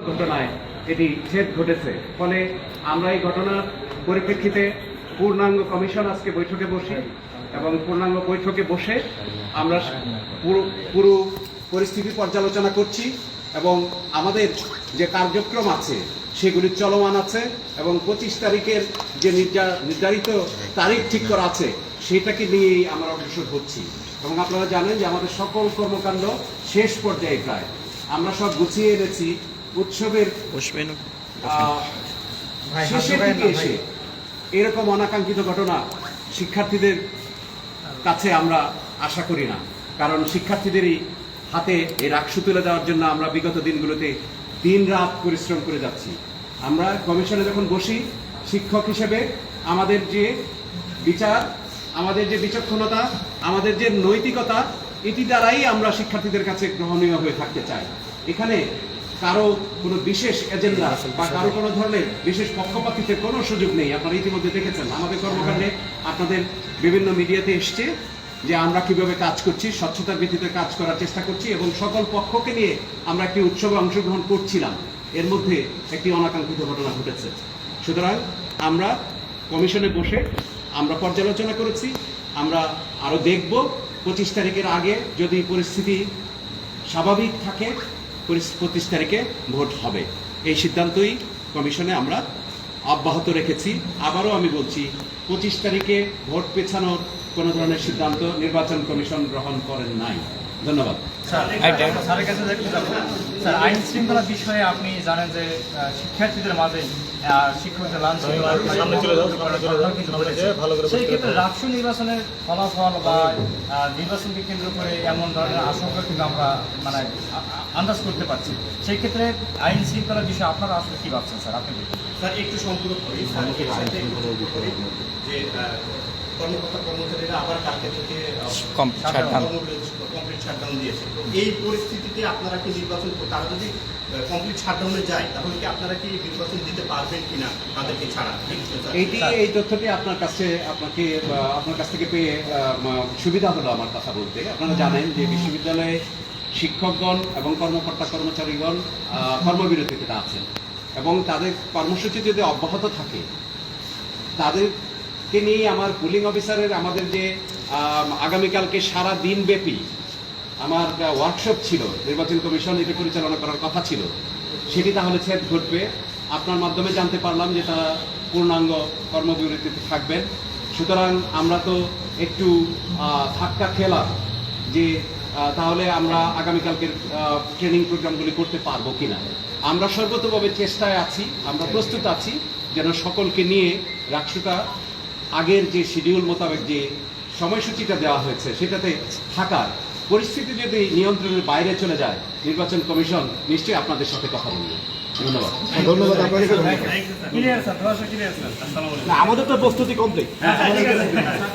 ঘটনায় এটি ছেদ ঘটেছে। ফলে আমরা এই ঘটনার পরিপ্রেক্ষিতে পূর্ণাঙ্গ কমিশন আজকে বৈঠকে বসি এবং পূর্ণাঙ্গ বৈঠকে বসে আমরা পুরো পরিস্থিতি পর্যালোচনা করছি এবং আমাদের যে কার্যক্রম আছে সেগুলি চলমান আছে এবং 25 তারিখের যে নির্ধারিত তারিখ ঠিক করা আছে সেটাকে নিয়েই আমরা অগ্রসর হচ্ছি। এবং আপনারা জানেন যে আমাদের সকল কর্মকাণ্ড শেষ পর্যায়ে প্রায় আমরা সব গুছিয়ে এনেছি। উৎসবের শেষের দিকে এসে এরকম অনাকাঙ্ক্ষিত ঘটনা শিক্ষার্থীদের কাছে আমরা আশা করি না, কারণ শিক্ষার্থীদেরই হাতে এই রাখসু তুলে দেওয়ার জন্য আমরা বিগত দিনগুলোতে দিন রাত পরিশ্রম করে যাচ্ছি। আমরা কমিশনে যখন বসি শিক্ষক হিসেবে আমাদের যে বিচার, আমাদের যে বিচক্ষণতা, আমাদের যে নৈতিকতা, এটি দ্বারাই আমরা শিক্ষার্থীদের কাছে গ্রহণীয় হয়ে থাকতে চাই। এখানে কারো কোনো বিশেষ এজেন্ডা বা কারো কোনো ধরনের বিশেষ পক্ষপাতিত্বের কোনো সুযোগ নেই। আপনারা ইতিমধ্যে দেখেছেন আমাদের কর্মকাণ্ডে, আপনাদের বিভিন্ন মিডিয়াতে এসছে যে আমরা কিভাবে কাজ করছি, স্বচ্ছতার ভিত্তিতে কাজ করার চেষ্টা করছি এবং সকল পক্ষকে নিয়ে আমরা একটি উৎসবে অংশগ্রহণ করছিলাম। এর মধ্যে একটি অনাকাঙ্ক্ষিত ঘটনা ঘটেছে। সুতরাং আমরা কমিশনে বসে আমরা পর্যালোচনা করেছি, আমরা আরো দেখব 25 তারিখের আগে যদি পরিস্থিতি স্বাভাবিক থাকে 25 তারিখে ভোট হবে। এই সিদ্ধান্তই কমিশনে আমরা অব্যাহত রেখেছি। আবারও আমি বলছি 25 তারিখে ভোট পেছানোর কোনো ধরনের সিদ্ধান্ত নির্বাচন কমিশন গ্রহণ করেন নাই। ধন্যবাদ। স্যার, আইন শৃঙ্খলা বিষয়ে আপনি জানেন যে শিক্ষার্থীদের মাঝে শিক্ষকদের সেই ক্ষেত্রে রাষ্ট্র নির্বাচনের ফলাফল বা নির্বাচনকে কেন্দ্র করে এমন ধরনের আশঙ্কা কিন্তু আমরা মানে আন্দাজ করতে পারছি। সেই ক্ষেত্রে আইন শৃঙ্খলা বিষয়ে আপনারা আসলে কি ভাবছেন স্যার? আপনি স্যার একটু সম্পূর্ণ করি যে কর্মকর্তা কর্মচারীরা আবার কালকে থেকে কমপ্লিট শাটডাউন দিয়েছে। এই পরিস্থিতিতে আপনারা কি নির্বাচন, তারা যদি কমপ্লিট শাটডাউনে যায় তাহলে কি আপনারা কি নির্বাচন দিতে পারবেন কিনা তাদেরকে ছাড়া? এই তথ্যটি আপনার কাছ থেকে পেয়ে সুবিধা হলো আমার কথা বলতে। আপনারা জানেন যে বিশ্ববিদ্যালয়ে শিক্ষকগণ এবং কর্মকর্তা কর্মচারীগণ কর্মবিরতিতে আছেন এবং তাদের কর্মসূচি যদি অব্যাহত থাকে তাদেরকে নিয়ে আমার পুলিং অফিসারের আমাদের যে আগামীকালকে সারা দিন ব্যাপী আমার ওয়ার্কশপ ছিল, নির্বাচন কমিশন এটা পরিচালনা করার কথা ছিল, সেটি তাহলে ছেদ ঘটবে। আপনার মাধ্যমে জানতে পারলাম যে তারা পূর্ণাঙ্গ কর্মবিরতিতে থাকবেন। সুতরাং আমরা তো একটু ধাক্কা খেলাম যে তাহলে আমরা আগামীকালকের ট্রেনিং প্রোগ্রামগুলি করতে পারবো কিনা। আমরা সর্বতোভাবে চেষ্টায় আছি, আমরা প্রস্তুত আছি যেন সকলকে নিয়ে রাষ্ট্রটা আগের যে শিডিউল মোতাবেক যে সময়সূচিটা দেওয়া হয়েছে সেটাতে থাকার পরিস্থিতি যদি নিয়ন্ত্রণের বাইরে চলে যায় নির্বাচন কমিশন নিশ্চয়ই আপনাদের সাথে কথা বলবে। ধন্যবাদ। ক্লিয়ার স্যার, আমাদের তো প্রস্তুতি কমপ্লিট।